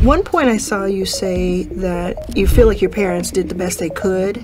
One point I saw you say that you feel like your parents did the best they could,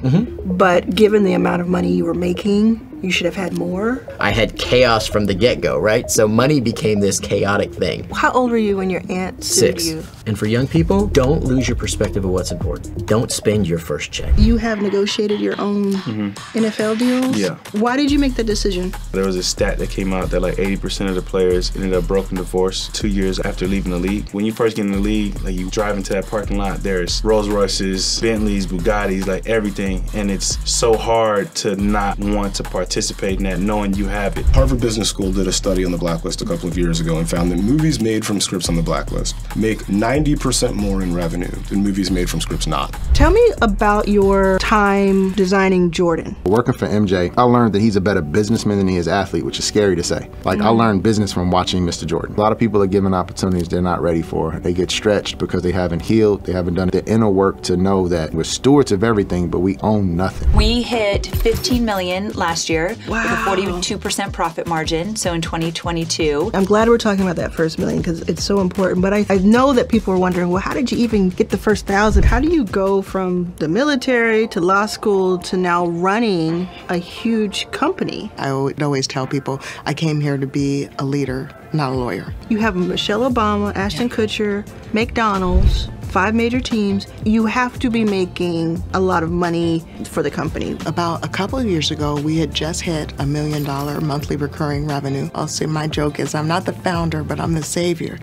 but given the amount of money you were making, you should have had more. I had chaos from the get-go, right? So money became this chaotic thing. How old were you when your aunt sued 6. you? And for young people, don't lose your perspective of what's important. Don't spend your first check. You have negotiated your own NFL deals? Yeah. Why did you make that decision? There was a stat that came out that like 80% of the players ended up broken divorce 2 years after leaving the league. When you first get in the league, like you drive into that parking lot, there's Rolls Royces, Bentleys, Bugattis, like everything. And it's so hard to not want to participate in that knowing you have it. Harvard Business School did a study on the blacklist a couple of years ago and found that movies made from scripts on the blacklist make 90% more in revenue than movies made from scripts not. Tell me about your time designing Jordan. Working for MJ, I learned that he's a better businessman than he is athlete, which is scary to say. Like, I learned business from watching Mr. Jordan. A lot of people are given opportunities they're not ready for. They get stretched because they haven't healed, they haven't done the inner work to know that we're stewards of everything, but we own nothing. We hit $15 million last year. Wow. With a 42% profit margin, so in 2022. I'm glad we're talking about that first million because it's so important, but I know that people are wondering, well, how did you even get the first 1,000? How do you go from the military to law school to now running a huge company? I would always tell people I came here to be a leader, not a lawyer. You have Michelle Obama, Ashton Kutcher, McDonald's, 5 major teams. You have to be making a lot of money for the company. About a couple of years ago, we had just hit $1 million monthly recurring revenue. I'll say my joke is I'm not the founder, but I'm the savior.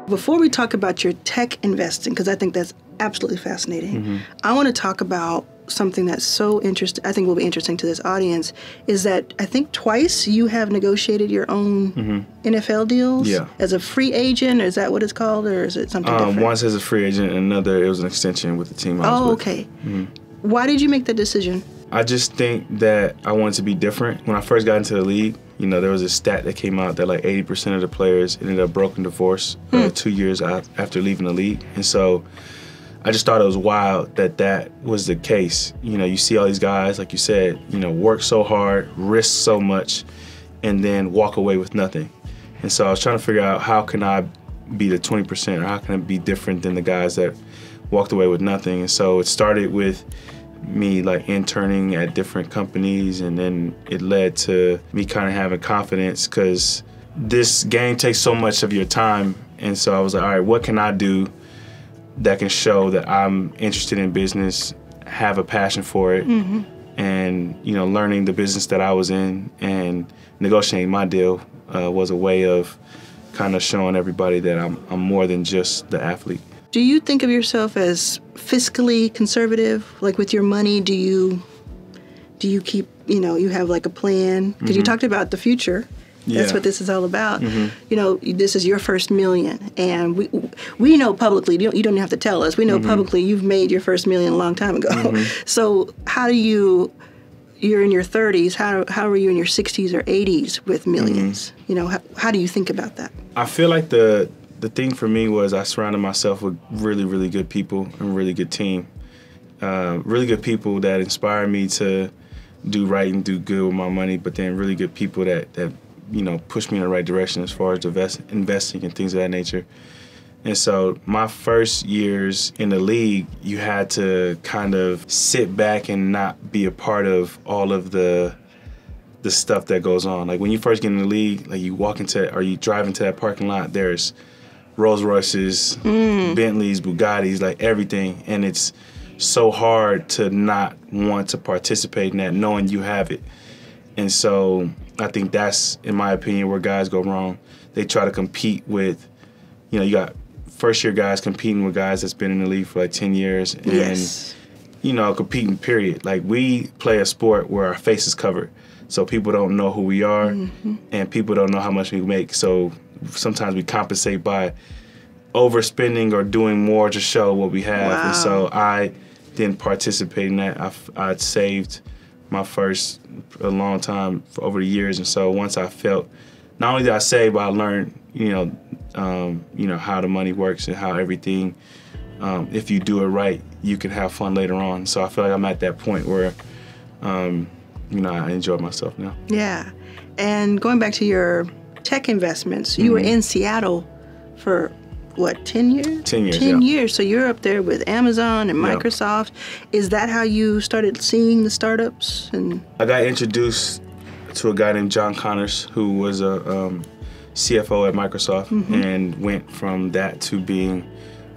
Before we talk about your tech investing, because I think that's absolutely fascinating, I want to talk about something that's so interesting, I think will be interesting to this audience, is that I think twice you have negotiated your own NFL deals as a free agent. Is that what it's called, or is it something different? Once as a free agent, and another it was an extension with the team I was with. Okay. Why did you make that decision? I just think that I wanted to be different. When I first got into the league, you know, there was a stat that came out that like 80% of the players ended up broken divorce 2 years after leaving the league. And so I just thought it was wild that that was the case. You know, you see all these guys, like you said, you know, work so hard, risk so much, and then walk away with nothing. And so I was trying to figure out how can I be the 20%, or how can I be different than the guys that walked away with nothing. And so it started with me like interning at different companies, and then it led to me kind of having confidence because this game takes so much of your time. And so I was like, all right, what can I do that can show that I'm interested in business, have a passion for it, and you know, learning the business that I was in and negotiating my deal was a way of kind of showing everybody that I'm more than just the athlete. Do you think of yourself as fiscally conservative? Like with your money, do you keep, you know, you have like a plan? Because you talked about the future. That's what this is all about. You know, this is your first million, and we know publicly, you don't have to tell us, we know publicly you've made your first million a long time ago. So how do you're in your 30s, how are you in your 60s or 80s with millions? You know, how do you think about that? I feel like the thing for me was I surrounded myself with really, really good people and a really good team. Really good people that inspire me to do right and do good with my money, but then really good people that you know, push me in the right direction as far as investing and things of that nature. And so my first years in the league, you had to kind of sit back and not be a part of all of the stuff that goes on. Like when you first get in the league, like you walk into, or you drive into that parking lot, there's Rolls Royces, Bentleys, Bugattis, like everything. And it's so hard to not want to participate in that knowing you have it. And so I think that's, in my opinion, where guys go wrong. They try to compete with, you know, you got first-year guys competing with guys that's been in the league for like 10 years. And, you know, competing, period. Like, we play a sport where our face is covered. So people don't know who we are, and people don't know how much we make. So sometimes we compensate by overspending or doing more to show what we have. Wow. And so I didn't participate in that. I saved my first a long time over the years, and so once I felt, not only did I save, but I learned, you know, how the money works and how everything, if you do it right, you can have fun later on. So I feel like I'm at that point where, you know, I enjoy myself now. Yeah, and going back to your tech investments, you were in Seattle for what, 10 years? 10 years, 10 yeah. years. So you're up there with Amazon and Microsoft. Is that how you started seeing the startups? And I got introduced to a guy named John Connors, who was a CFO at Microsoft, and went from that to being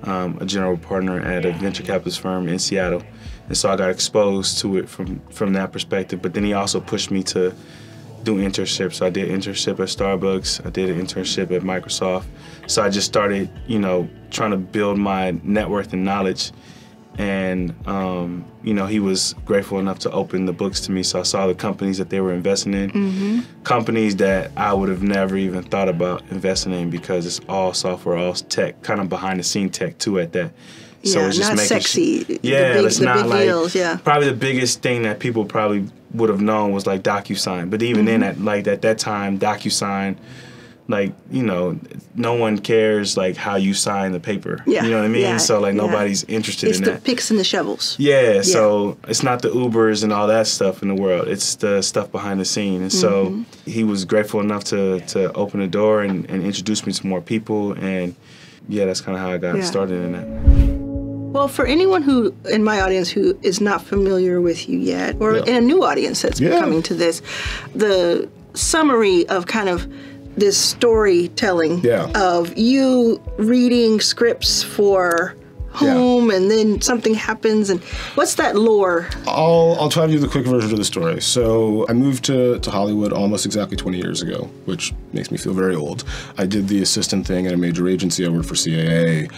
a general partner at a venture capitalist firm in Seattle. And so I got exposed to it from that perspective. But then he also pushed me to do internships. So I did internship at Starbucks. I did an internship at Microsoft. So I just started, you know, trying to build my net worth and knowledge. And, you know, he was grateful enough to open the books to me. So I saw the companies that they were investing in, companies that I would have never even thought about investing in, because it's all software, all tech, kind of behind the scene tech too at that. So yeah, it's just not making sexy. it's not big like deals, probably the biggest thing that people probably would have known was like DocuSign. But even then, at that time, DocuSign, like, you know, no one cares like how you sign the paper. Yeah, you know what I mean? yeah, So like yeah. nobody's interested It's in the that. picks and the shovels. Yeah, so it's not the Ubers and all that stuff in the world. It's the stuff behind the scene. And so he was grateful enough to open the door and introduce me to more people. And yeah, that's kind of how I got started in that. Well, for anyone who, in my audience, who is not familiar with you yet, or in a new audience that's coming to this, the summary of kind of this storytelling of you reading scripts for home and then something happens, and what's that lore? I'll try to do the quick version of the story. So I moved to Hollywood almost exactly 20 years ago, which makes me feel very old. I did the assistant thing at a major agency. I worked for CAA.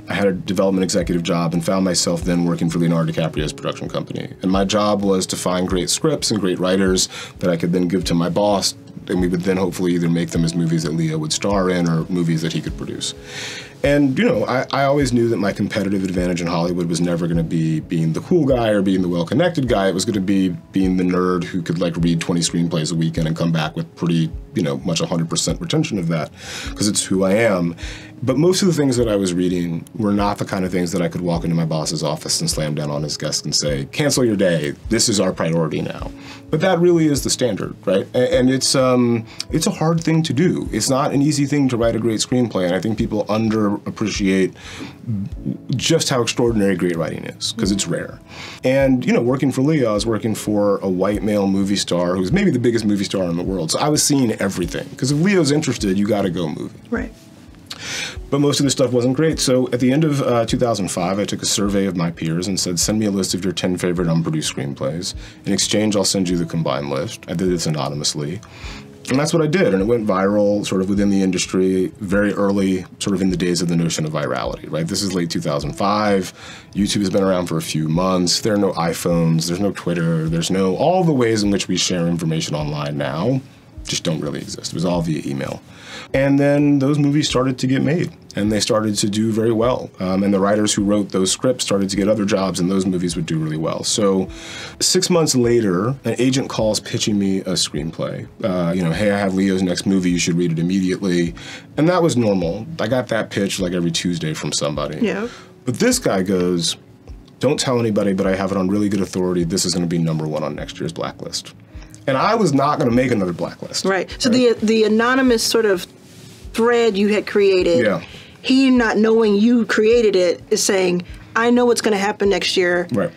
I had a development executive job and found myself then working for Leonardo DiCaprio's production company. And my job was to find great scripts and great writers that I could then give to my boss, and we would then hopefully either make them as movies that Leo would star in or movies that he could produce. And, you know, I always knew that my competitive advantage in Hollywood was never going to be being the cool guy or being the well-connected guy. It was going to be being the nerd who could, like, read 20 screenplays a weekend and come back with pretty, you know, much 100% retention of that, because it's who I am. But most of the things that I was reading were not the kind of things that I could walk into my boss's office and slam down on his desk and say, cancel your day, this is our priority now. But that really is the standard, right? And it's a hard thing to do. It's not an easy thing to write a great screenplay, and I think people underappreciate just how extraordinary great writing is, because it's rare. And, you know, working for Leo, I was working for a white male movie star who's maybe the biggest movie star in the world. So I was seeing everything, because if Leo's interested, you got to go movie. Right. But most of the stuff wasn't great. So at the end of 2005, I took a survey of my peers and said, send me a list of your 10 favorite unproduced screenplays. In exchange, I'll send you the combined list. I did this anonymously. And that's what I did, and it went viral sort of within the industry very early, sort of in the days of the notion of virality, right? This is late 2005. YouTube has been around for a few months. There are no iPhones. There's no Twitter. There's no, all the ways in which we share information online now just don't really exist. It was all via email. And then those movies started to get made, and they started to do very well. And the writers who wrote those scripts started to get other jobs, and those movies would do really well. So 6 months later, an agent calls pitching me a screenplay. You know, hey, I have Leo's next movie, you should read it immediately. And that was normal. I got that pitch like every Tuesday from somebody. Yeah. But this guy goes, don't tell anybody, but I have it on really good authority. This is going to be #1 on next year's blacklist. And I was not going to make another blacklist. Right. So the anonymous sort of thread you had created, he not knowing you created it is saying, I know what's going to happen next year. Right.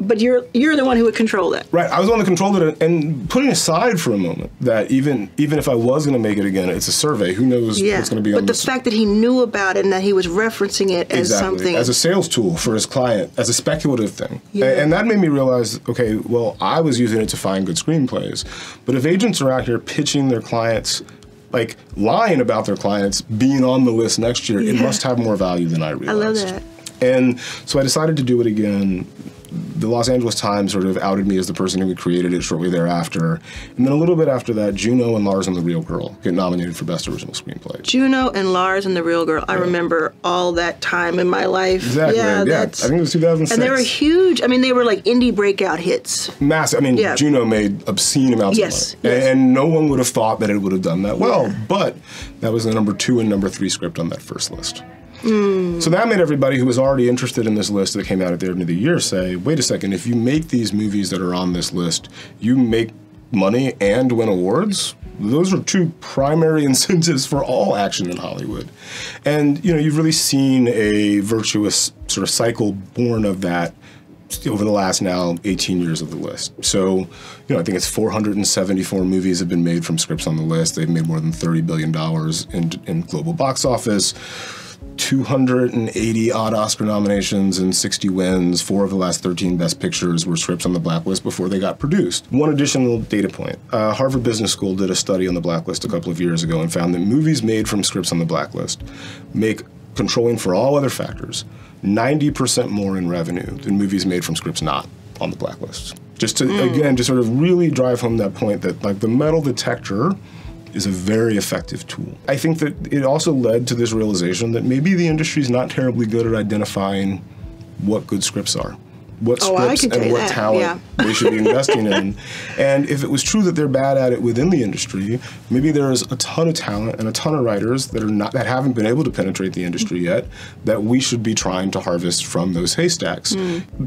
But you're the one who would control that. Right. I was the one that controlled it, and putting aside for a moment that even if I was going to make it again, it's a survey. Who knows what's going to be on this? But the fact that he knew about it and that he was referencing it as something. As a sales tool for his client, as a speculative thing. Yeah. And that made me realize, okay, well, I was using it to find good screenplays. But if agents are out here pitching their clients, like lying about their clients being on the list next year, it must have more value than I realized. I love that. And so I decided to do it again. The Los Angeles Times sort of outed me as the person who had created it shortly thereafter. And then a little bit after that, Juno and Lars and the Real Girl get nominated for Best Original Screenplay. Juno and Lars and the Real Girl. I remember all that time in my life. Exactly. Yeah, I think it was 2006. And they were huge. I mean, they were like indie breakout hits. Massive. I mean, Juno made obscene amounts of money. Yes. And no one would have thought that it would have done that well. But that was the #2 and #3 script on that first list. So that made everybody who was already interested in this list that came out at the end of the year say, wait a second, if you make these movies that are on this list, you make money and win awards? Those are two primary incentives for all action in Hollywood. And, you've really seen a virtuous sort of cycle born of that over the last now 18 years of the list. So, I think it's 474 movies have been made from scripts on the list. They've made more than $30 billion in global box office, 280 odd Oscar nominations and 60 wins. 4 of the last 13 Best Pictures were scripts on the Blacklist before they got produced. One additional data point. Harvard Business School did a study on the Blacklist a couple of years ago and found that movies made from scripts on the Blacklist make, controlling for all other factors, 90% more in revenue than movies made from scripts not on the Blacklist. Just to, again, just sort of really drive home that point that, like, the metal detector is a very effective tool. I think that it also led to this realization that maybe the industry is not terribly good at identifying what good scripts are, what scripts and what talent they should be investing in. And if it was true that they're bad at it within the industry, maybe there's a ton of talent and a ton of writers that haven't been able to penetrate the industry yet that we should be trying to harvest from those haystacks.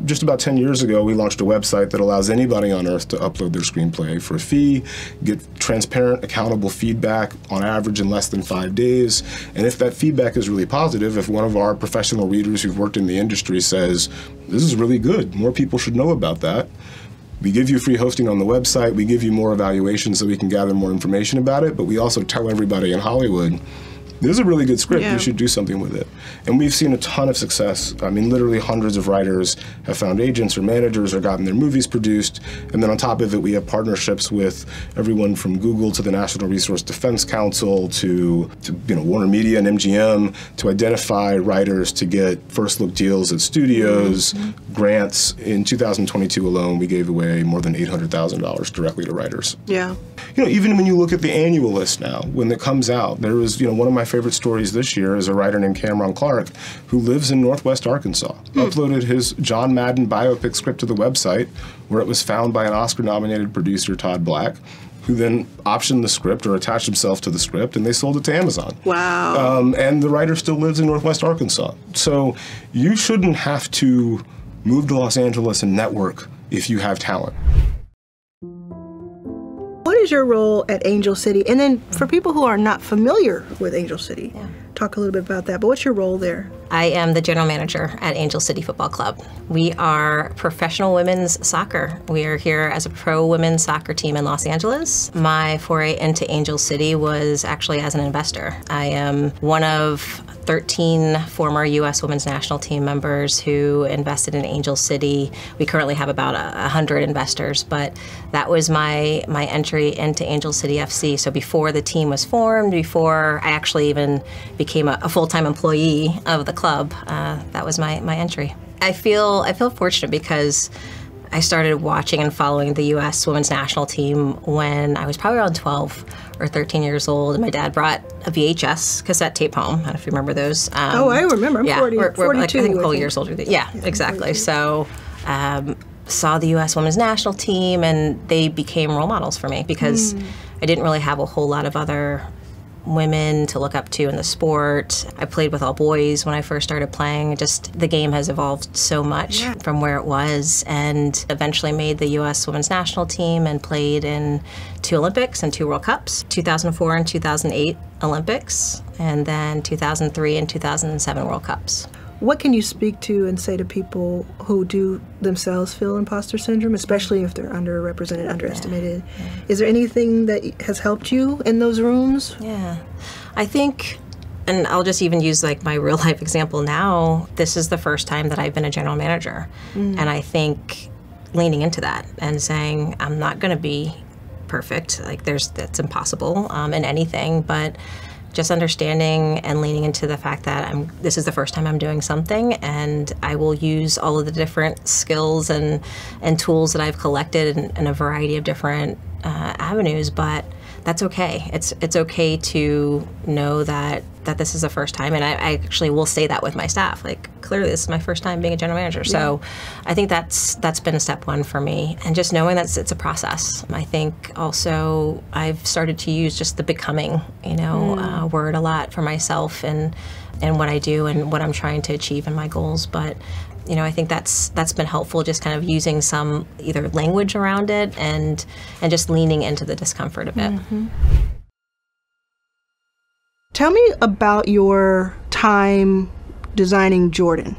Just about 10 years ago, we launched a website that allows anybody on earth to upload their screenplay for a fee, get transparent, accountable feedback on average in less than 5 days. And if that feedback is really positive, if one of our professional readers who've worked in the industry says, this is really good, more people should know about that, we give you free hosting on the website, we give you more evaluations so we can gather more information about it, but we also tell everybody in Hollywood, this is a really good script, you should do something with it. And we've seen a ton of success. I mean, literally hundreds of writers have found agents or managers or gotten their movies produced. And then on top of it, we have partnerships with everyone from Google to the National Resource Defense Council to Warner Media and MGM to identify writers to get first look deals at studios, grants. In 2022 alone, we gave away more than $800,000 directly to writers. Yeah. Even when you look at the annual list now, when it comes out, there was, one of my favorite stories this year is a writer named Cameron Clark who lives in Northwest Arkansas. Uploaded his John Madden biopic script to the website where it was found by an Oscar-nominated producer, Todd Black, who then optioned the script or attached himself to the script, and they sold it to Amazon. Wow. And the writer still lives in Northwest Arkansas. So you shouldn't have to move to Los Angeles and network if you have talent. What is your role at Angel City? And then for people who are not familiar with Angel City, talk a little bit about that. But what's your role there? I am the general manager at Angel City Football Club. We are professional women's soccer. We are here as a pro women's soccer team in Los Angeles. My foray into Angel City was actually as an investor. I am one of 13 former U.S. women's national team members who invested in Angel City. We currently have about 100 investors, but that was my entry into Angel City FC. So before the team was formed, before I actually even became a full-time employee of the club, that was my entry. I feel fortunate because I started watching and following the U.S. women's national team when I was probably around 12 or 13 years old, and my dad brought a VHS cassette tape home. I don't know if you remember those. Oh, I remember. I'm 40, we're 42. Like, I think a couple years older. Yeah, exactly. 42. So saw the U.S. women's national team, and they became role models for me because I didn't really have a whole lot of other women to look up to in the sport. I played with all boys when I first started playing. Just the game has evolved so much from where it was, and eventually made the U.S. women's national team and played in 2 Olympics and 2 World Cups, 2004 and 2008 Olympics, and then 2003 and 2007 World Cups. What can you speak to and say to people who do themselves feel imposter syndrome, especially if they're underrepresented, underestimated? Is there anything that has helped you in those rooms? Yeah, I think, and I'll just even use like my real life example now, this is the first time that I've been a general manager. And I think leaning into that and saying, I'm not gonna be perfect, like that's impossible in anything, but just understanding and leaning into the fact that this is the first time I'm doing something, and I will use all of the different skills and tools that I've collected in a variety of different avenues, but that's okay. It's okay to know that this is the first time, and I actually will say that with my staff. Like, clearly this is my first time being a general manager. So I think that's been step one for me, and just knowing that it's a process. I think also I've started to use just the becoming, word a lot for myself and what I do and what I'm trying to achieve in my goals. But you know, I think that's been helpful, just kind of using some either language around it and just leaning into the discomfort of it. Tell me about your time designing Jordan.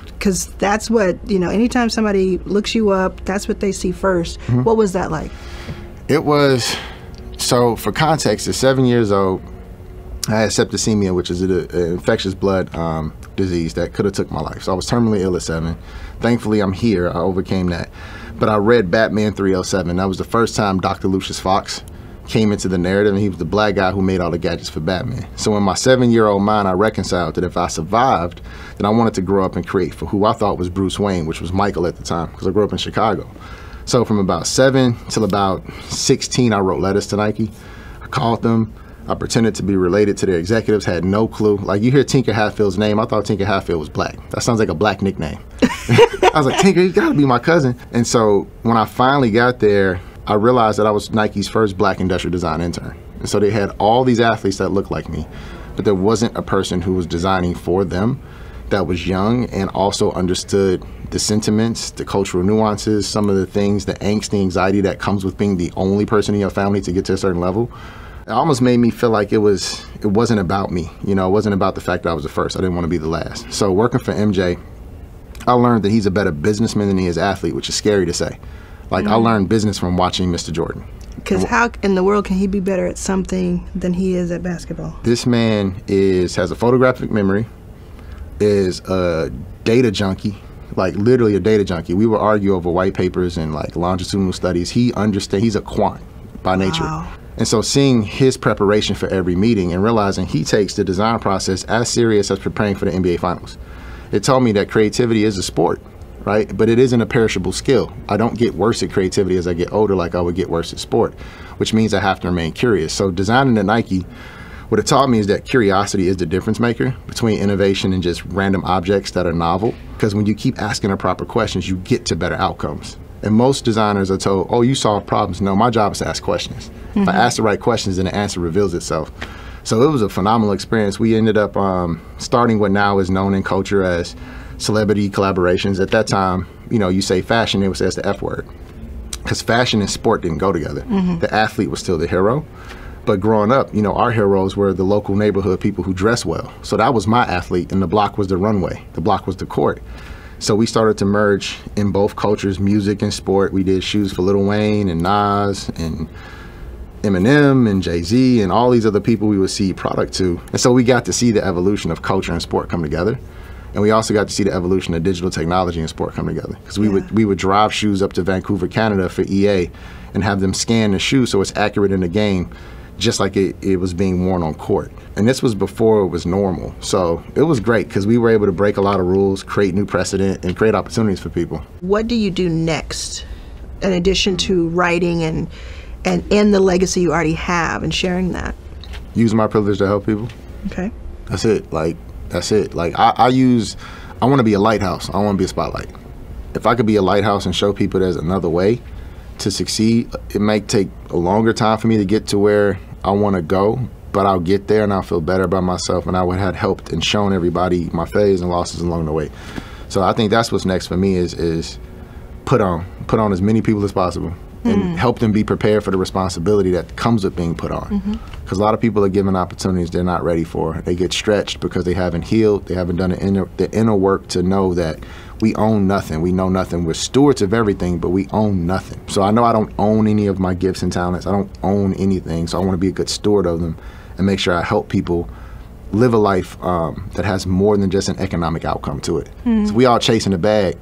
Because that's what, you know, anytime somebody looks you up, that's what they see first. What was that like? It was, so for context, at 7 years old, I had septicemia, which is an infectious blood disease that could have took my life. So I was terminally ill at 7. Thankfully, I'm here. I overcame that. But I read Batman 307. That was the first time Dr. Lucius Fox came into the narrative, and he was the black guy who made all the gadgets for Batman. So in my 7-year-old mind, I reconciled that if I survived, then I wanted to grow up and create for who I thought was Bruce Wayne, which was Michael at the time, because I grew up in Chicago. So from about 7 till about 16, I wrote letters to Nike. I called them. I pretended to be related to their executives, had no clue. Like, you hear Tinker Hatfield's name, I thought Tinker Hatfield was black. That sounds like a black nickname. I was like, Tinker, you gotta be my cousin. And so when I finally got there, I realized that I was Nike's first black industrial design intern. And so they had all these athletes that looked like me, but there wasn't a person who was designing for them that was young and also understood the sentiments, the cultural nuances, some of the things, the angst, the anxiety that comes with being the only person in your family to get to a certain level. It almost made me feel like it wasn't about me. You know, it wasn't about the fact that I was the first. I didn't want to be the last. So working for MJ, I learned that he's a better businessman than he is athlete, which is scary to say. Like, I learned business from watching Mr. Jordan. Because how in the world can he be better at something than he is at basketball? This man has a photographic memory, is a data junkie, like literally a data junkie. We would argue over white papers and like longitudinal studies. He's a quant by nature. Wow. And so seeing his preparation for every meeting and realizing he takes the design process as serious as preparing for the NBA Finals. It told me that creativity is a sport, right? But it isn't a perishable skill. I don't get worse at creativity as I get older like I would get worse at sport, which means I have to remain curious. So designing at Nike, what it taught me is that curiosity is the difference maker between innovation and just random objects that are novel. Because when you keep asking the proper questions, you get to better outcomes. And most designers are told, oh, you solve problems. No, my job is to ask questions. If I ask the right questions, then the answer reveals itself. So it was a phenomenal experience. We ended up starting what now is known in culture as celebrity collaborations. At that time, you know, you say fashion, it was as the F word. Because fashion and sport didn't go together. The athlete was still the hero. But growing up, you know, our heroes were the local neighborhood people who dress well. So that was my athlete, and the block was the runway. The block was the court. So we started to merge in both cultures, music and sport. We did shoes for Lil Wayne and Nas and Eminem and Jay-Z and all these other people we would see product to. And so we got to see the evolution of culture and sport come together. And we also got to see the evolution of digital technology and sport come together. Because we would drive shoes up to Vancouver, Canada for EA and have them scan the shoe so it's accurate in the game, just like it was being worn on court. And this was before it was normal. So it was great because we were able to break a lot of rules, create new precedent, and create opportunities for people. What do you do next in addition to writing and in the legacy you already have and sharing that? Use my privilege to help people. Okay. That's it. That's it. Like, I want to be a lighthouse. I don't want to be a spotlight. If I could be a lighthouse and show people there's another way to succeed, it might take a longer time for me to get to where I want to go, but I'll get there and I'll feel better about myself, and I would have helped and shown everybody my failures and losses along the way. So I think that's what's next for me is put on as many people as possible and help them be prepared for the responsibility that comes with being put on. Because a lot of people are given opportunities they're not ready for. They get stretched because they haven't healed, they haven't done the inner work to know that we own nothing, we know nothing. We're stewards of everything, but we own nothing. So I know I don't own any of my gifts and talents. I don't own anything, so I want to be a good steward of them and make sure I help people live a life that has more than just an economic outcome to it. So we all chasing the bag.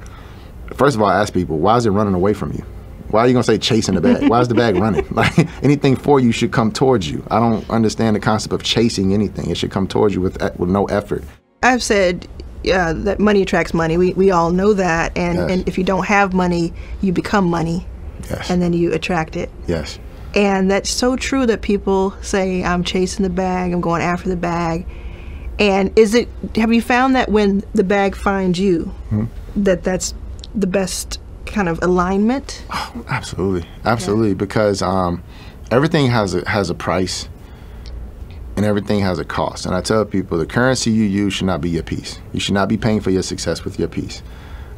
First of all, I ask people, why is it running away from you? Why are you gonna say chasing the bag? Why is the bag running? Like, anything for you should come towards you. I don't understand the concept of chasing anything. It should come towards you with no effort. I've said that money attracts money. We all know that. And if you don't have money, you become money. Yes. And then you attract it. Yes. And that's so true that people say, I'm chasing the bag, I'm going after the bag. And have you found that when the bag finds you, that's the best kind of alignment? Oh, absolutely. Because everything has a price. and everything has a cost. And I tell people the currency you use should not be your peace. You should not be paying for your success with your peace.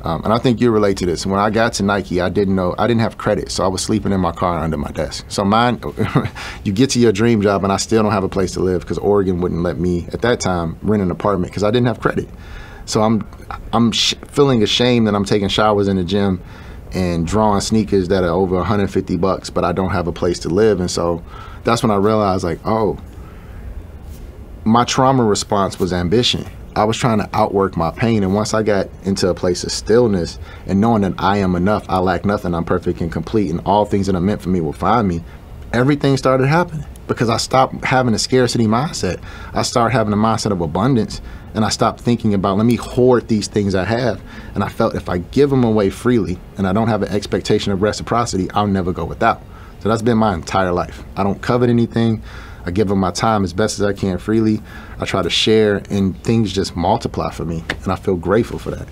And I think you relate to this. When I got to Nike, I didn't have credit, so I was sleeping in my car under my desk. So mine, you get to your dream job and I still don't have a place to live because Oregon wouldn't let me, at that time, rent an apartment because I didn't have credit. So I'm feeling ashamed that I'm taking showers in the gym and drawing sneakers that are over $150, but I don't have a place to live. And so that's when I realized, like, oh, my trauma response was ambition. I was trying to outwork my pain, and once I got into a place of stillness and knowing that I am enough, I lack nothing, I'm perfect and complete, and all things that are meant for me will find me, everything started happening because I stopped having a scarcity mindset. I started having a mindset of abundance, and I stopped thinking about, let me hoard these things I have, and I felt if I give them away freely and I don't have an expectation of reciprocity, I'll never go without. So that's been my entire life. I don't covet anything. I give them my time as best as I can freely. I try to share, and things just multiply for me, and I feel grateful for that.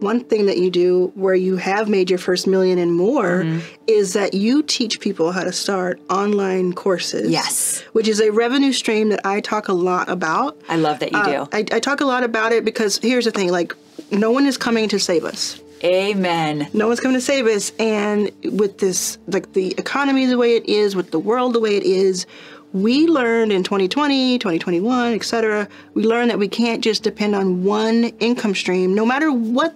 One thing that you do where you have made your first million and more is that you teach people how to start online courses. Yes. Which is a revenue stream that I talk a lot about. I love that you do. I talk a lot about it because here's the thing, like, no one is coming to save us. Amen. No one's coming to save us. And with this, like the economy the way it is, with the world the way it is, we learned in 2020, 2021, et cetera, we learned that we can't just depend on one income stream, no matter what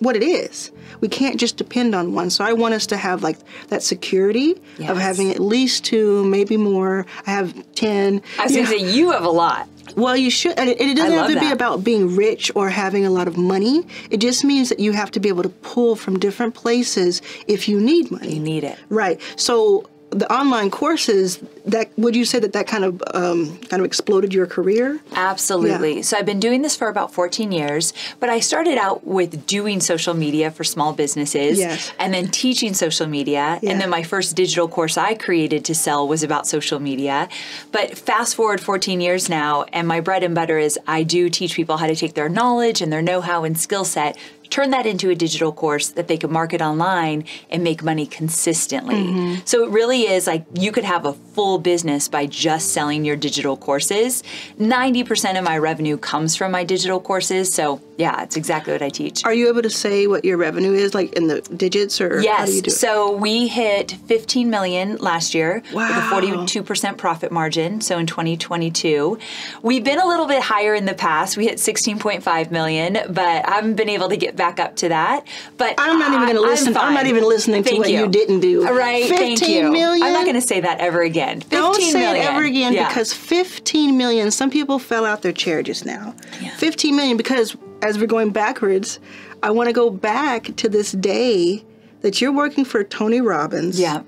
what it is. We can't just depend on one. So I want us to have like that security of having at least 2, maybe more. I have 10. I was going to say, you have a lot. Well, you should. And it doesn't have to be about being rich or having a lot of money. It just means that you have to be able to pull from different places if you need money. You need it. Right. So the online courses, that would you say that kind of exploded your career? Absolutely. Yeah. So I've been doing this for about 14 years, but I started out with doing social media for small businesses and then teaching social media. And then my first digital course I created to sell was about social media. But fast forward 14 years now, and my bread and butter is I do teach people how to take their knowledge and their know-how and skill set, turn that into a digital course that they can market online and make money consistently. So it really is like you could have a full business by just selling your digital courses. 90% of my revenue comes from my digital courses. So yeah, it's exactly what I teach. Are you able to say what your revenue is, like in the digits, or how do you do it? So we hit 15 million last year with a 42% profit margin. So in 2022, we've been a little bit higher in the past. We hit 16.5 million, but I haven't been able to get back up to that. But I'm not even going to listen. I'm not even listening to what you didn't do. Right. 15 million? I'm not going to say that ever again. 15 Don't say million. it ever again because 15 million, some people fell out their chair just now. 15 million, because as we're going backwards, I want to go back to this day that you're working for Tony Robbins. Yeah.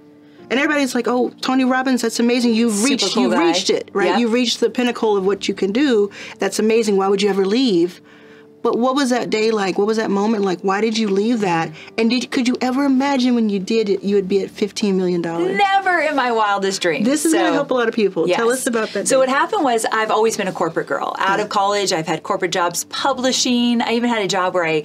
And everybody's like, oh, Tony Robbins, that's amazing. You've reached it, right? Yep. You've reached the pinnacle of what you can do. That's amazing. Why would you ever leave? But what was that day like? What was that moment like? Why did you leave that? And could you ever imagine when you did it, you would be at $15 million? Never in my wildest dreams. This is going to help a lot of people. Tell us about that. So what happened was I've always been a corporate girl. Out of college, I've had corporate jobs publishing. I even had a job where I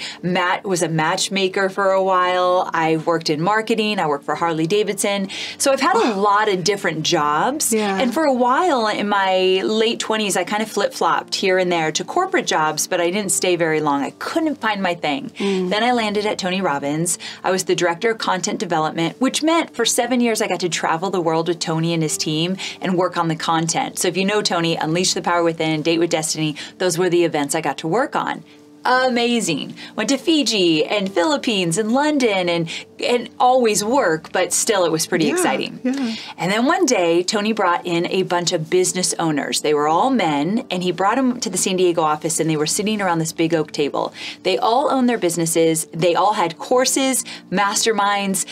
was a matchmaker for a while. I worked in marketing. I worked for Harley Davidson. So I've had a lot of different jobs. Yeah. And for a while in my late 20s, I kind of flip-flopped here and there to corporate jobs, but I didn't stay very long. I couldn't find my thing. Then I landed at Tony Robbins. I was the director of content development, which meant for 7 years I got to travel the world with Tony and his team and work on the content. So if you know Tony, Unleash the Power Within, Date with Destiny, those were the events I got to work on. Amazing. Went to Fiji and Philippines and London and always work, but still it was pretty exciting. Yeah. And then one day, Tony brought in a bunch of business owners. They were all men, and he brought them to the San Diego office, and they were sitting around this big oak table. They all owned their businesses. They all had courses, masterminds,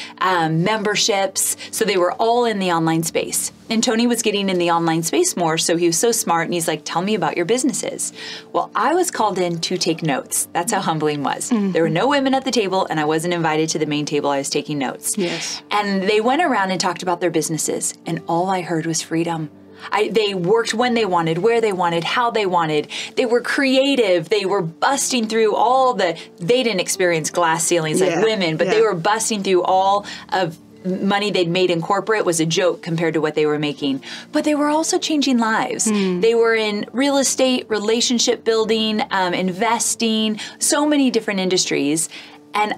memberships, so they were all in the online space. And Tony was getting in the online space more, so he was so smart, and he's like, tell me about your businesses. Well, I was called in to take notes. That's how humbling was. There were no women at the table, and I wasn't invited to the main table. I was taking notes. Yes. And they went around and talked about their businesses, and all I heard was freedom. They worked when they wanted, where they wanted, how they wanted. They were creative. They were busting through all they didn't experience glass ceilings like women, but they were busting through all of money they'd made in corporate was a joke compared to what they were making. But they were also changing lives. They were in real estate, relationship building, investing, so many different industries. And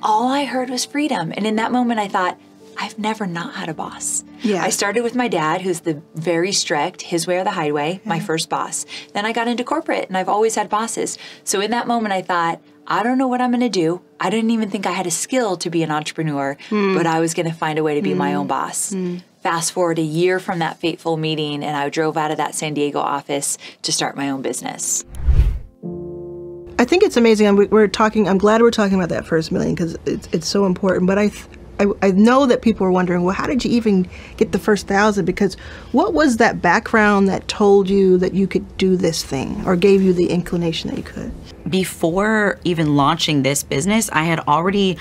all I heard was freedom. And in that moment, I thought, I've never not had a boss. Yeah. I started with my dad, who's the very strict, his way or the highway, my first boss. Then I got into corporate, and I've always had bosses. So in that moment, I thought, I don't know what I'm going to do. I didn't even think I had a skill to be an entrepreneur, but I was going to find a way to be my own boss. Fast forward a year from that fateful meeting, and I drove out of that San Diego office to start my own business. I think it's amazing. I'm glad we're talking about that first million because it's so important. But I know that people are wondering, well, how did you even get the first 1,000? Because what was that background that told you that you could do this thing or gave you the inclination that you could? Before even launching this business, I had already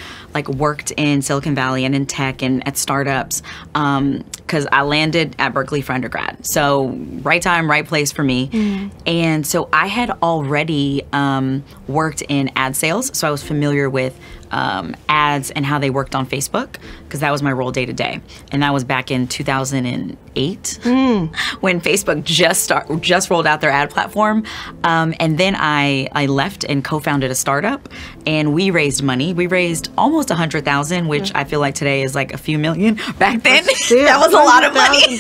worked in Silicon Valley and in tech and at startups because I landed at Berkeley for undergrad. So right time, right place for me. And so I had already worked in ad sales. So I was familiar with ads and how they worked on Facebook because that was my role day to day. And that was back in 2008 when Facebook just rolled out their ad platform. And then I left and co-founded a startup, and we raised money. We raised almost 100,000, which I feel like today is like a few million. Back then, that was a lot of money.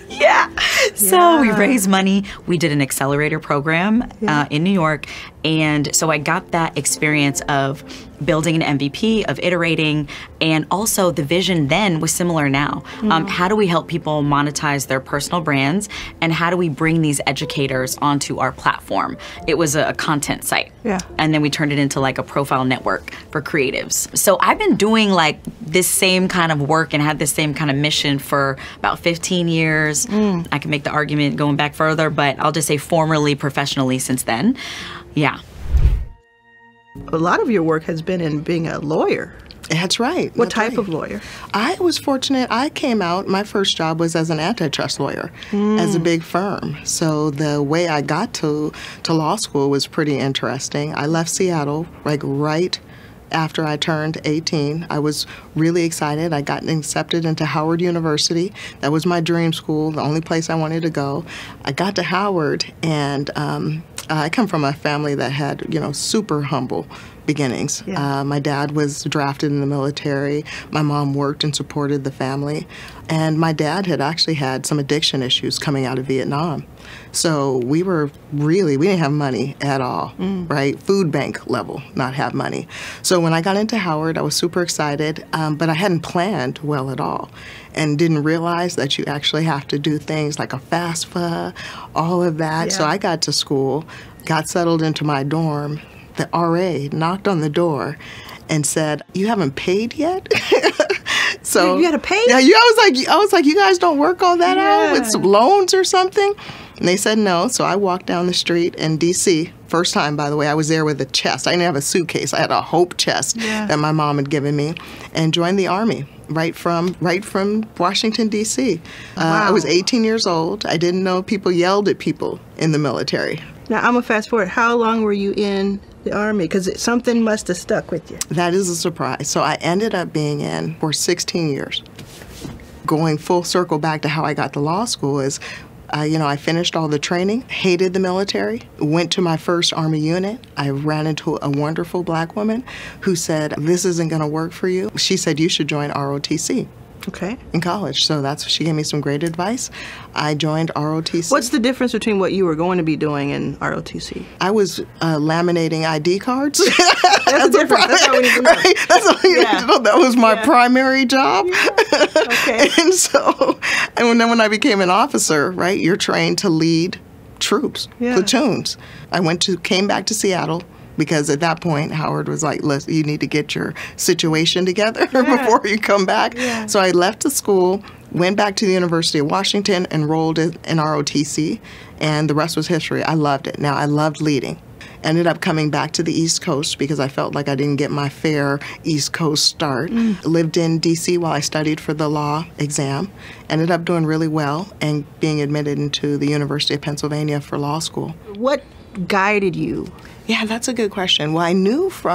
Yeah. So we raised money. We did an accelerator program in New York. And so I got that experience of building an MVP, of iterating, and also the vision then was similar now. How do we help people monetize their personal brands, and how do we bring these educators onto our platform? It was a content site. And then we turned it into a profile network for creatives. So I've been doing this same kind of work and had this same kind of mission for about 15 years. I can make the argument going back further, but I'll just say formally, professionally since then. Yeah. A lot of your work has been in being a lawyer. That's right. What type of lawyer? I was fortunate. I came out, my first job was as an antitrust lawyer as a big firm. So the way I got to law school was pretty interesting. I left Seattle right after I turned 18. I was really excited. I got accepted into Howard University. That was my dream school, the only place I wanted to go. I got to Howard, and I come from a family that had, super humble beginnings. My dad was drafted in the military. My mom worked and supported the family. And my dad had actually had some addiction issues coming out of Vietnam. So we didn't have money at all, right? Food bank level, not have money. So when I got into Howard, I was super excited, but I hadn't planned well at all and didn't realize that you actually have to do things like a FAFSA, all of that. So I got to school, got settled into my dorm. The RA knocked on the door and said, "You haven't paid yet?" So you had to pay? Yeah, I was like, you guys don't work all that out with some loans or something? And they said no. So I walked down the street in D.C. First time, by the way, I was there with a chest. I didn't have a suitcase. I had a Hope chest that my mom had given me, and joined the Army right from Washington, D.C. I was 18 years old. I didn't know people yelled at people in the military. Now, I'm going to fast forward. How long were you in the Army? Because something must have stuck with you. That is a surprise. So I ended up being in for 16 years. Going full circle back to how I got to law school is, I finished all the training, hated the military, went to my first Army unit. I ran into a wonderful black woman who said, "This isn't going to work for you." She said, "You should join ROTC." In college. So she gave me some great advice. I joined ROTC. What's the difference between what you were going to be doing in ROTC? I was laminating ID cards. That's the difference. That's all we need to know. Right? That's all we need to know. That was my primary job. Okay. And then when I became an officer, right, you're trained to lead troops, platoons. I came back to Seattle, because at that point, Howard was like, "Listen, you need to get your situation together before you come back." So I left the school, went back to the University of Washington, enrolled in ROTC, and the rest was history. I loved it. Now, I loved leading. Ended up coming back to the East Coast because I felt like I didn't get my fair East Coast start. Lived in D.C. while I studied for the law exam. Ended up doing really well and being admitted into the University of Pennsylvania for law school. What guided you? Yeah, that's a good question. Well, I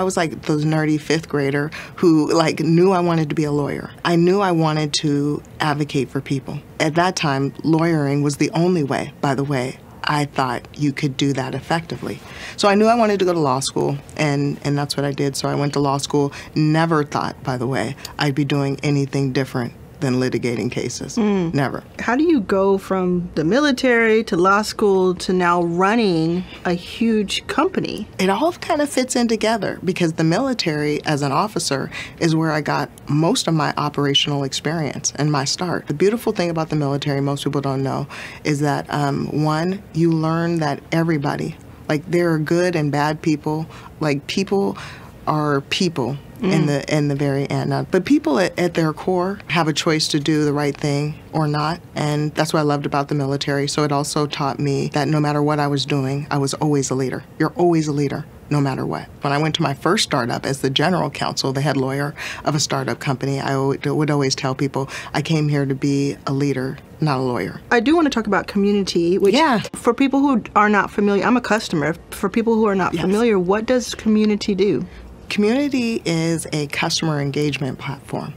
was like the nerdy fifth grader who like knew I wanted to be a lawyer. I knew I wanted to advocate for people. At that time, lawyering was the only way, by the way, I thought you could do that effectively. So I knew I wanted to go to law school, and that's what I did. So I went to law school, never thought, by the way, I'd be doing anything different than litigating cases. Never. How do you go from the military to law school to now running a huge company? It all kind of fits in together because the military as an officer is where I got most of my operational experience and my start. The beautiful thing about the military, most people don't know, is that one, you learn that everybody, like there are good and bad people, like people are people in the very end. But people at their core have a choice to do the right thing or not, and that's what I loved about the military. So it also taught me that no matter what I was doing, I was always a leader. You're always a leader, no matter what. When I went to my first startup as the general counsel, the head lawyer of a startup company, I would always tell people, I came here to be a leader, not a lawyer. I do want to talk about community, which for people who are not familiar, I'm a customer. For people who are not familiar, what does community do? Community is a customer engagement platform.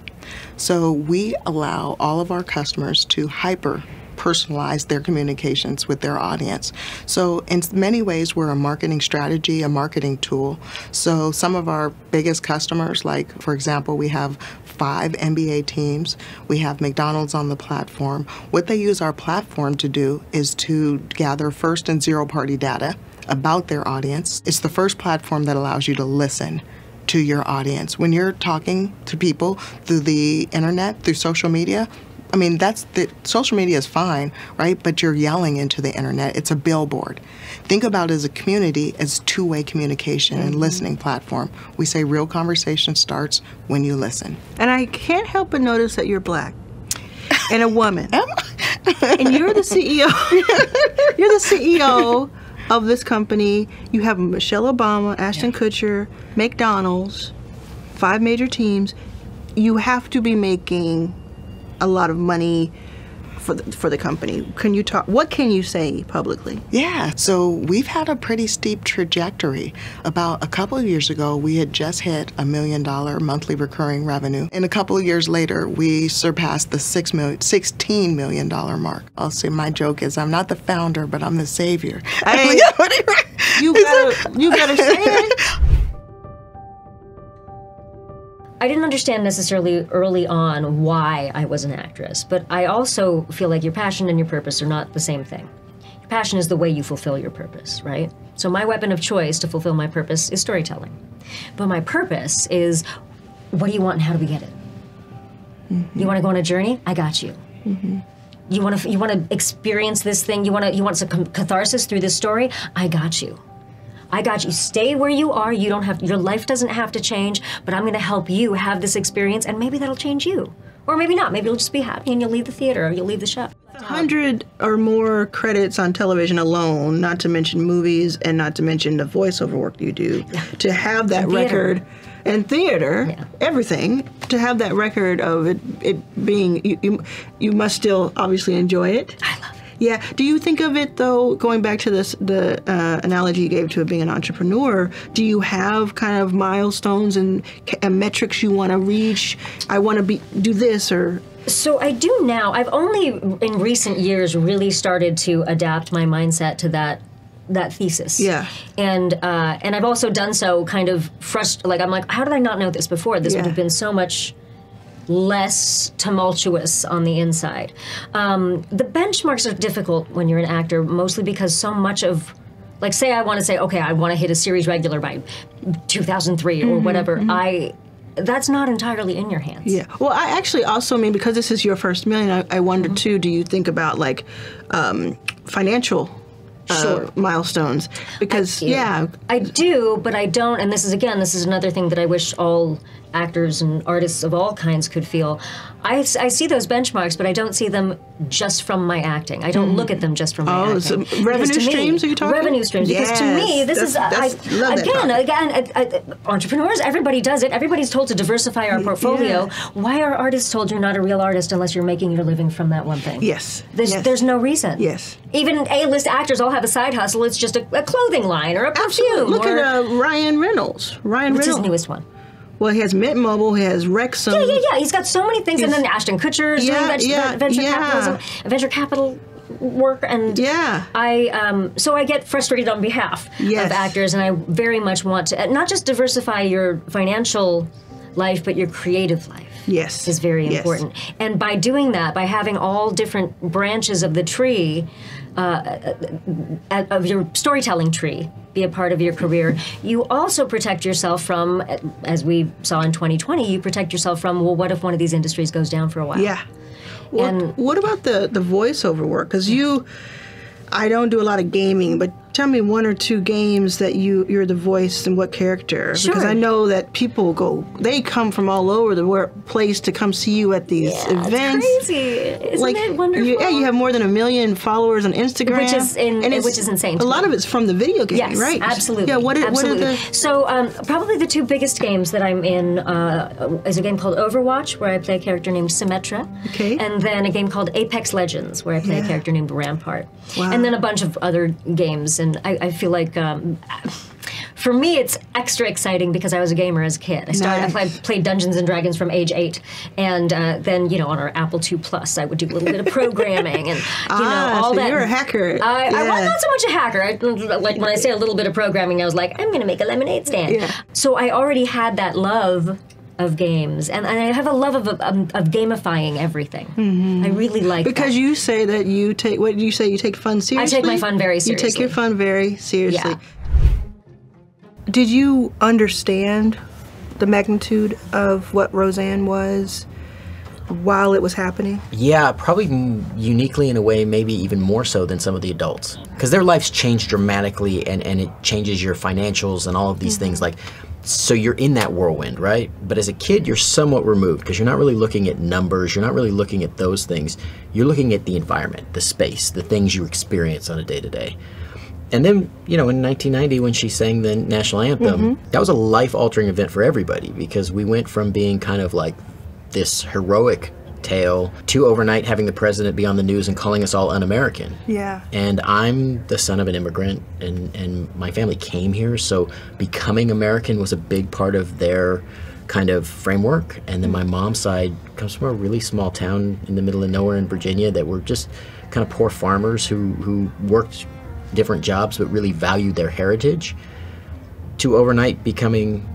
So we allow all of our customers to hyper-personalize their communications with their audience. So in many ways, we're a marketing strategy, a marketing tool. So some of our biggest customers, like, for example, we have 5 NBA teams. We have McDonald's on the platform. What they use our platform to do is to gather first and zero-party data about their audience. It's the first platform that allows you to listen to your audience. When you're talking to people through the internet, through social media, I mean, social media is fine, right? But you're yelling into the internet. It's a billboard. Think about it as a community as two-way communication and listening platform. We say real conversation starts when you listen. And I can't help but notice that you're black and a woman. And you're the CEO. You're the CEO of this company. You have Michelle Obama, Ashton Kutcher, McDonald's, 5 major teams. You have to be making a lot of money for the company. Can you talk? What can you say publicly? Yeah, so we've had a pretty steep trajectory. About a couple of years ago, we had just hit $1 million monthly recurring revenue. And a couple of years later, we surpassed the $16 million mark. I'll say my joke is I'm not the founder, but I'm the savior. You gotta say it. I didn't understand necessarily early on why I was an actress, but I also feel like your passion and your purpose are not the same thing. Your passion is the way you fulfill your purpose, right? So my weapon of choice to fulfill my purpose is storytelling. But my purpose is, what do you want and how do we get it? You want to go on a journey? I got you. You want to experience this thing? You want some catharsis through this story? I got you. I got you. Stay where you are. You don't have, your life doesn't have to change, but I'm going to help you have this experience, and maybe that'll change you. Or maybe not. Maybe you'll just be happy and you'll leave the theater or you'll leave the show. 100 or more credits on television alone, not to mention movies and not to mention the voiceover work you do. To have that record, and theater, everything, to have that record of it being, you must still obviously enjoy it. I love it. Yeah. Do you think of it, though, going back to the analogy you gave to being an entrepreneur, do you have kind of milestones and metrics you want to reach? I want to do this, or... So I do now. I've only, in recent years, really started to adapt my mindset to that thesis. Yeah. And I've also done so kind of like, I'm like, how did I not know this before? This would have been so much less tumultuous on the inside. The benchmarks are difficult when you're an actor, mostly because so much of, like, say I want to say, okay, I want to hit a series regular by 2003 or whatever. That's not entirely in your hands. Yeah. Well, I actually also mean, because this is your first million, I wonder too, do you think about like financial milestones? Because, I do, but I don't, and this is another thing that I wish all actors and artists of all kinds could feel. I see those benchmarks, but I don't see them just from my acting. I don't look at them just from my acting. So revenue streams, are you talking? Revenue streams, because to me, this is, entrepreneurs, everybody does it. Everybody's told to diversify our portfolio. Yeah. Why are artists told you're not a real artist unless you're making your living from that one thing? Yes. There's no reason. Yes. Even A-list actors all have a side hustle. It's just a clothing line or a perfume. Look at Ryan Reynolds. What's his newest one? Well, he has Mint Mobile, he has Wrexham. Yeah. He's got so many things. And then Ashton Kutcher is doing venture capital work. And so I get frustrated on behalf of actors, and I very much want to not just diversify your financial life, but your creative life. Yes. Is very important. And by doing that, by having all different branches of the tree, of your storytelling tree, be a part of your career, you also protect yourself from, as we saw in 2020, you protect yourself from, well, what if one of these industries goes down for a while? Yeah. What about the voiceover work? Because I don't do a lot of gaming, but tell me one or two games that you're the voice and what character. Sure. Because I know that people they come from all over the place to come see you at these events. It's crazy. Isn't it wonderful? You have more than 1 million followers on Instagram. Which is insane. A lot of it's from the video game, yes, right? Absolutely. Yeah, what are the... So probably the two biggest games that I'm in is a game called Overwatch, where I play a character named Symmetra. Okay. And then a game called Apex Legends, where I play a character named Rampart. Wow. And then a bunch of other games. And I feel like, for me, it's extra exciting because I was a gamer as a kid. I played Dungeons and Dragons from age 8, and then on our Apple II Plus, I would do a little bit of programming and all that. You're a hacker. I was not so much a hacker. Like when I say a little bit of programming, I was like, I'm going to make a lemonade stand. Yeah. So I already had that love of games, and I have a love of gamifying everything. Mm-hmm. I really like because that. You say that you take, what do you say, you take fun seriously? I take my fun very seriously. You take your fun very seriously. Yeah. Did you understand the magnitude of what Roseanne was while it was happening? Yeah, probably uniquely in a way, maybe even more so than some of the adults. Because their lives change dramatically, and it changes your financials and all of these things. So you're in that whirlwind, right? But as a kid, you're somewhat removed because you're not really looking at numbers. You're not really looking at those things. You're looking at the environment, the space, the things you experience on a day-to-day. And then, in 1990, when she sang the national anthem, that was a life-altering event for everybody because we went from being kind of like this heroic tale to overnight having the president be on the news and calling us all un-American. Yeah. And I'm the son of an immigrant, and my family came here, so becoming American was a big part of their kind of framework. And then my mom's side comes from a really small town in the middle of nowhere in Virginia that were just kind of poor farmers who worked different jobs but really valued their heritage, to overnight becoming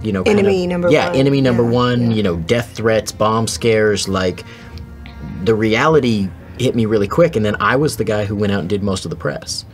enemy number one. Enemy number one, death threats, bomb scares, like the reality hit me really quick, and then I was the guy who went out and did most of the press.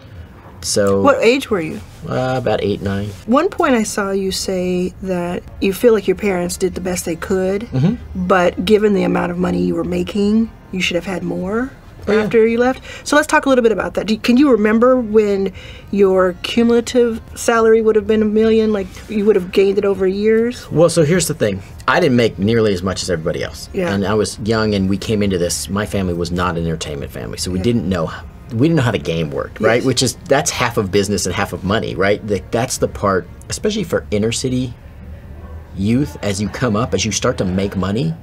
So what age were you? About 8, 9. One point I saw you say that you feel like your parents did the best they could, but given the amount of money you were making, you should have had more. After you left. So let's talk a little bit about that. Can you remember when your cumulative salary would have been $1 million, like you would have gained it over years? Well, so here's the thing. I didn't make nearly as much as everybody else. Yeah. And I was young, and we came into this, my family was not an entertainment family, so we didn't know how the game worked, right? Yes. That's half of business and half of money, right? That's the part, especially for inner city youth, as you come up, as you start to make money,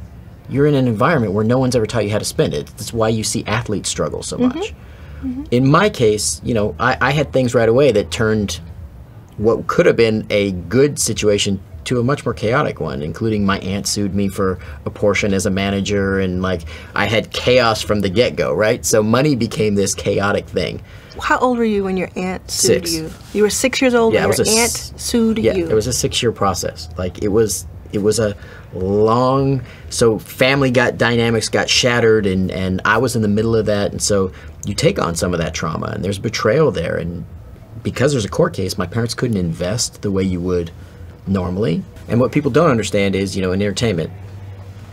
you're in an environment where no one's ever taught you how to spend it. That's why you see athletes struggle so much. In my case, I had things right away that turned what could have been a good situation to a much more chaotic one, including my aunt sued me for a portion as a manager, and I had chaos from the get-go, right? So money became this chaotic thing. How old were you when your aunt sued 6. you? You were 6 years old when your aunt sued you? Yeah, it was a 6-year process. It was a long, so family dynamics got shattered, and I was in the middle of that, and so you take on some of that trauma, and there's betrayal there, and because there's a court case, my parents couldn't invest the way you would normally. And what people don't understand is, in entertainment,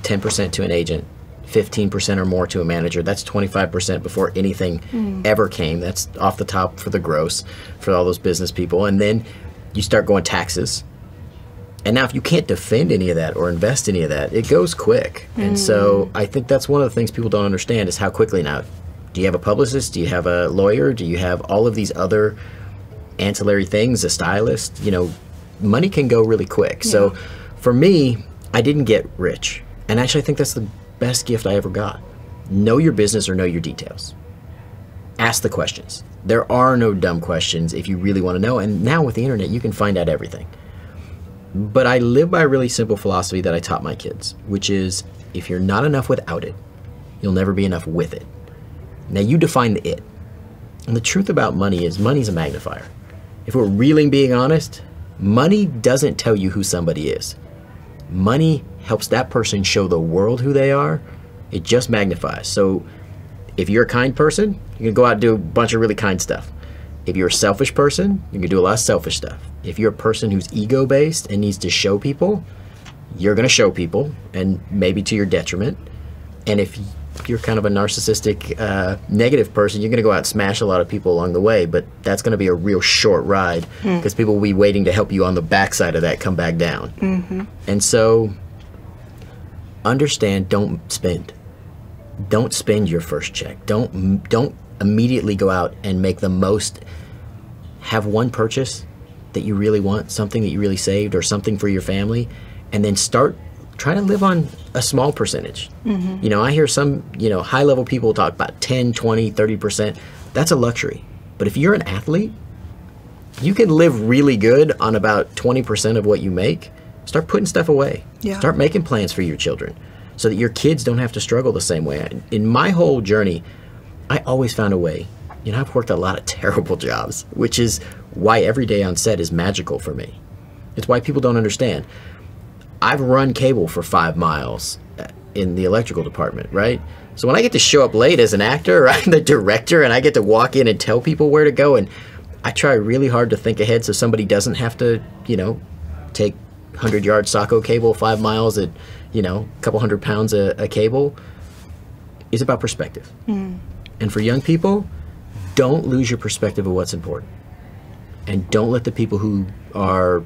10% to an agent, 15% or more to a manager. That's 25% before anything ever came. That's off the top for the gross for all those business people. And then you start going taxes. And now if you can't defend any of that or invest any of that, it goes quick. And so I think that's one of the things people don't understand is how quickly now. Do you have a publicist? Do you have a lawyer? Do you have all of these other ancillary things, a stylist? You know, money can go really quick. Yeah. So for me, I didn't get rich. And actually I think that's the best gift I ever got. Know your business or know your details. Ask the questions. There are no dumb questions if you really want to know. And now with the internet, you can find out everything. But I live by a really simple philosophy that I taught my kids, which is if you're not enough without it, you'll never be enough with it. Now you define the it. And the truth about money is money's a magnifier. If we're really being honest, money doesn't tell you who somebody is. Money helps that person show the world who they are. It just magnifies. So if you're a kind person, you can go out and do a bunch of really kind stuff. If you're a selfish person, you can do a lot of selfish stuff. If you're a person who's ego-based and needs to show people, you're going to show people, and maybe to your detriment. And if you're kind of a narcissistic, negative person, you're going to go out and smash a lot of people along the way, but that's going to be a real short ride because people will be waiting to help you on the backside of that come back down. And so understand, don't spend. Don't spend your first check. Don't immediately go out and make the most. Have one purchase that you really want, something that you really saved or something for your family, and then start trying to live on a small percentage. You know, I hear some, you know, high-level people talk about 10, 20, 30%. That's a luxury. But if you're an athlete, you can live really good on about 20% of what you make. Start putting stuff away. Yeah. Start making plans for your children so that your kids don't have to struggle the same way. In my whole journey, I always found a way. You know, I've worked a lot of terrible jobs, which is why every day on set is magical for me. It's why people don't understand. I've run cable for 5 miles in the electrical department, right? So when I get to show up late as an actor, or I'm the director, and I get to walk in and tell people where to go, and I try really hard to think ahead so somebody doesn't have to, you know, take 100-yard Sacco cable 5 miles at, you know, a couple 100 pounds a cable. It's about perspective. And for young people, don't lose your perspective of what's important. And don't let the people who are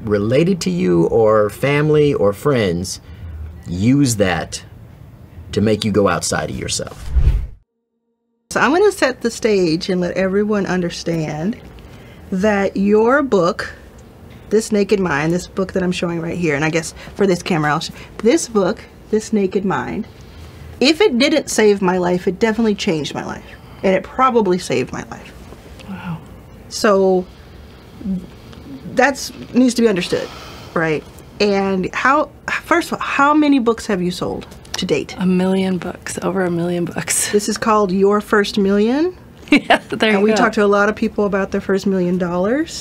related to you or family or friends use that to make you go outside of yourself. So I'm going to set the stage and let everyone understand that your book, This Naked Mind, this book that I'm showing right here, and I guess for this camera, this book, This Naked Mind, if it didn't save my life, it definitely changed my life. And it probably saved my life. Wow. So that needs to be understood, right? And first of all, how many books have you sold to date? 1 million books, over 1 million books. This is called Your First Million. Yeah, there you go. And we talked to a lot of people about their first $1 million.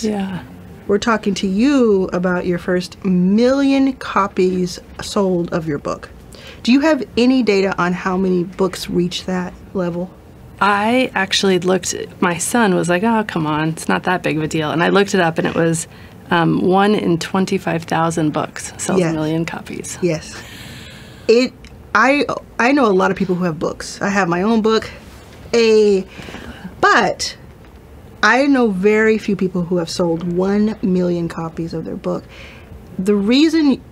Yeah. We're talking to you about your first 1 million copies sold of your book. Do you have any data on how many books reach that level? I actually looked, my son was like, oh, come on, it's not that big of a deal. And I looked it up, and it was 1 in 25,000 books sells 1 million copies. Yes. I know a lot of people who have books. I have my own book, but I know very few people who have sold 1 million copies of their book. The reason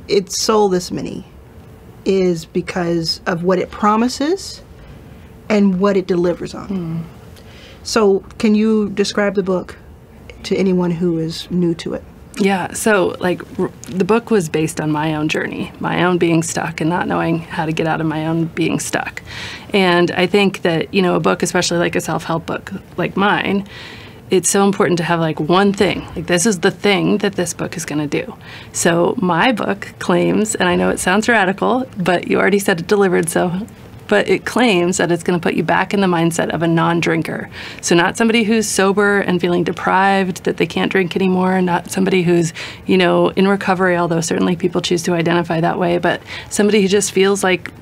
it sold this many is because of what it promises and what it delivers on. So can you describe the book to anyone who is new to it? Yeah, so like the book was based on my own journey, my own being stuck and not knowing how to get out of my own being stuck. And I think that, you know, a book, especially like a self-help book like mine, it's so important to have like one thing. Like this is the thing that this book is going to do. So my book claims, and I know it sounds radical, but you already said it delivered, but it claims that it's going to put you back in the mindset of a non-drinker. So not somebody who's sober and feeling deprived that they can't drink anymore, not somebody who's, you know, in recovery, although certainly people choose to identify that way, but somebody who just feels like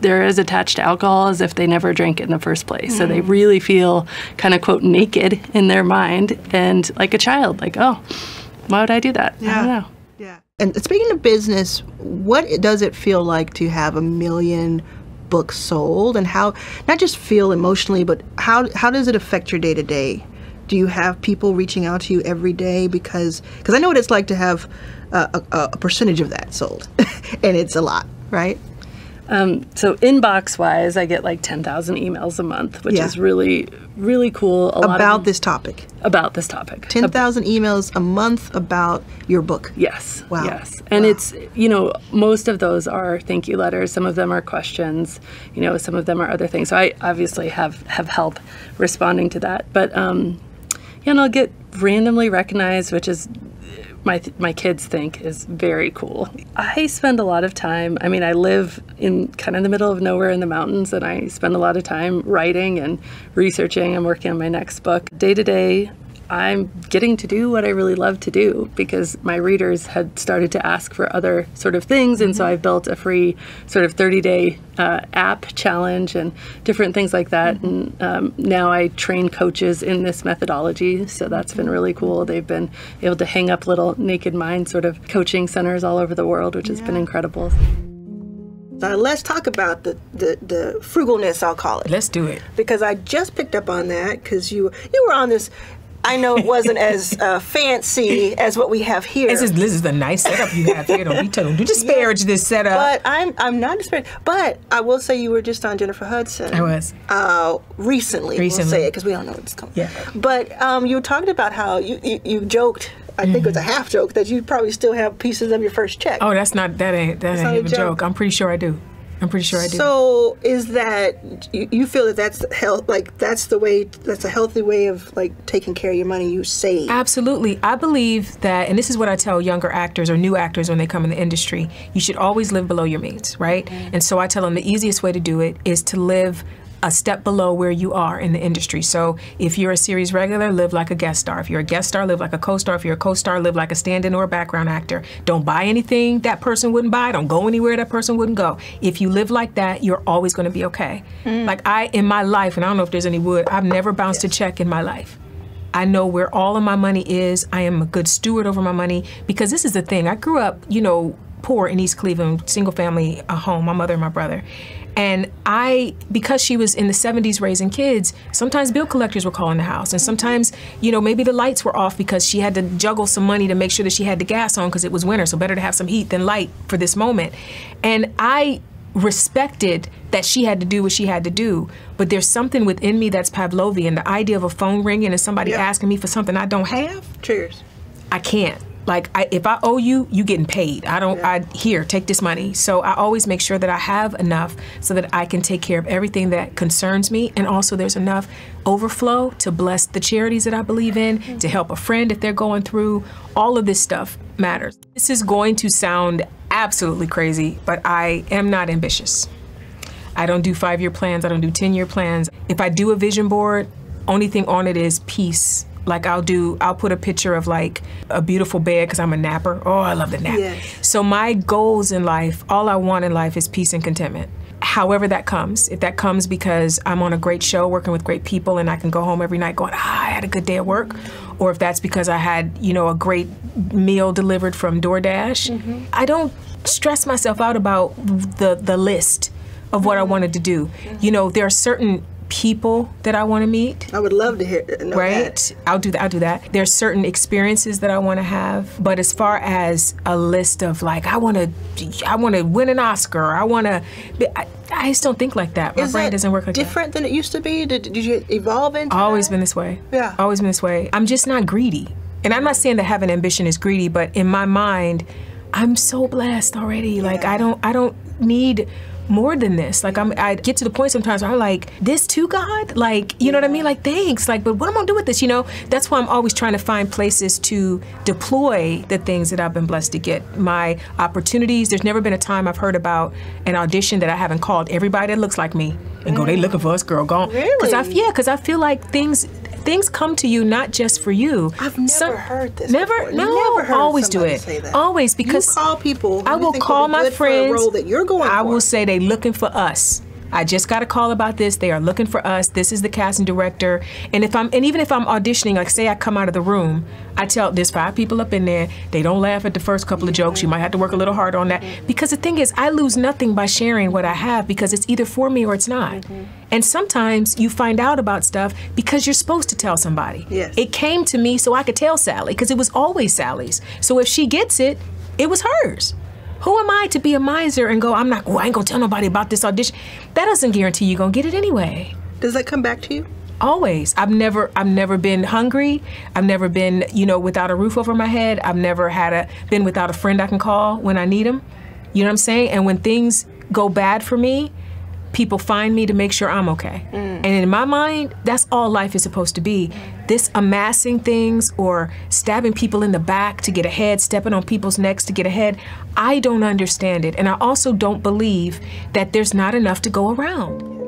they're as attached to alcohol as if they never drank it in the first place. So they really feel kind of, quote, naked in their mind and like a child, like, oh, why would I do that? I don't know. Yeah. And speaking of business, what does it feel like to have 1 million books sold, and how, not just feel emotionally, but how does it affect your day-to-day? Do you have people reaching out to you every day? Because I know what it's like to have a percentage of that sold, and it's a lot, right? So inbox-wise, I get like 10,000 emails a month, which is really, really cool. About this topic. About this topic. 10,000 emails a month about your book. Yes. Wow. Yes. And it's, you know, most of those are thank you letters. Some of them are questions. You know, some of them are other things. So I obviously have help responding to that. But, and I'll get randomly recognized, which is my kids think is very cool. I spend a lot of time, I mean, I live in kind of the middle of nowhere in the mountains, and I spend a lot of time writing and researching. I'm working on my next book. Day to day, I'm getting to do what I really love to do because my readers had started to ask for other sort of things, and so I built a free sort of 30-day app challenge and different things like that. And now I train coaches in this methodology, so that's been really cool. They've been able to hang up little Naked Mind sort of coaching centers all over the world, which has been incredible. Let's talk about the frugalness, I'll call it. Let's do it. Because I just picked up on that because you were on this. I know it wasn't as fancy as what we have here. This is the nice setup you have here. Don't disparage this setup. But I'm not disparaging. But I will say you were just on Jennifer Hudson. I was. Recently. We'll say it because we don't know what's coming. Yeah. But you were talking about how you joked. I think it was a half joke that you probably still have pieces of your first check. Oh, that ain't even a joke. I'm pretty sure I do. So is that you feel that that's that's a healthy way of like taking care of your money you save? Absolutely. I believe that, and this is what I tell younger actors or new actors when they come in the industry, you should always live below your means, right? And so I tell them the easiest way to do it is to live a step below where you are in the industry. So if you're a series regular, live like a guest star. If you're a guest star, live like a co-star. If you're a co-star, live like a stand-in or a background actor. Don't buy anything that person wouldn't buy. Don't go anywhere that person wouldn't go. If you live like that, you're always going to be okay. Like in my life, and I don't know if there's any wood, I've never bounced a check in my life. I know where all of my money is. I am a good steward over my money because this is the thing. I grew up, poor in East Cleveland, single family home, my mother and my brother. And because she was in the 70s raising kids, sometimes bill collectors were calling the house. And sometimes, maybe the lights were off because she had to juggle some money to make sure that she had the gas on because it was winter. So better to have some heat than light for this moment. And I respected that she had to do what she had to do. But there's something within me that's Pavlovian. The idea of a phone ringing and somebody asking me for something I don't have. Triggers. I can't. Like, if I owe you, you getting paid. Here, take this money. So I always make sure that I have enough so that I can take care of everything that concerns me. And also there's enough overflow to bless the charities that I believe in, to help a friend if they're going through. All of this stuff matters. This is going to sound absolutely crazy, but I am not ambitious. I don't do 5-year plans. I don't do 10-year plans. If I do a vision board, only thing on it is peace. Like I'll put a picture of like a beautiful bed because I'm a napper. Oh, I love to nap. Yes. So my goals in life, all I want in life is peace and contentment. However that comes. If that comes because I'm on a great show working with great people and I can go home every night going, I had a good day at work. Or if that's because I had, a great meal delivered from DoorDash. I don't stress myself out about the list of what I wanted to do. There are certain people that I want to meet. I would love to know right? that. I'll do that. There's certain experiences that I want to have, but as far as a list of like, I want to win an Oscar. I just don't think like that. My brain doesn't work like that. Different than it used to be? Did you evolve into Always that? Been this way. Yeah. Always been this way. I'm just not greedy. And I'm not saying that having ambition is greedy, but in my mind, I'm so blessed already. Yeah. Like I don't need more than this. Like I get to the point sometimes where I'm like, this too, God? Like, you know what I mean? Like, thanks. Like, but what am I gonna do with this? That's why I'm always trying to find places to deploy the things that I've been blessed to get. My opportunities. There's never been a time I've heard about an audition that I haven't called everybody that looks like me and go, they looking for us, girl, gone. Really? Because I feel like things come to you not just for you. I've never heard this. Never, before. no. Never heard always do it. Say that. Always, because you call people. I will call my friends. For a role that you're going I for. will say they looking for us. I just got a call about this. They are looking for us. This is the casting director. And even if I'm auditioning, like say I come out of the room, I tell there's 5 people up in there. They don't laugh at the first couple of jokes. You might have to work a little harder on that. Because the thing is, I lose nothing by sharing what I have because it's either for me or it's not. And sometimes you find out about stuff because you're supposed to tell somebody. Yes. It came to me so I could tell Sally because it was always Sally's. So if she gets it, it was hers. Who am I to be a miser and go, I ain't gonna tell nobody about this audition. That doesn't guarantee you're gonna get it anyway. Does that come back to you? Always. I've never been hungry. I've never been, without a roof over my head. I've never been without a friend I can call when I need them. You know what I'm saying? And when things go bad for me, people find me to make sure I'm okay. And in my mind, that's all life is supposed to be. This amassing things or stabbing people in the back to get ahead, stepping on people's necks to get ahead, I don't understand it. And I also don't believe that there's not enough to go around.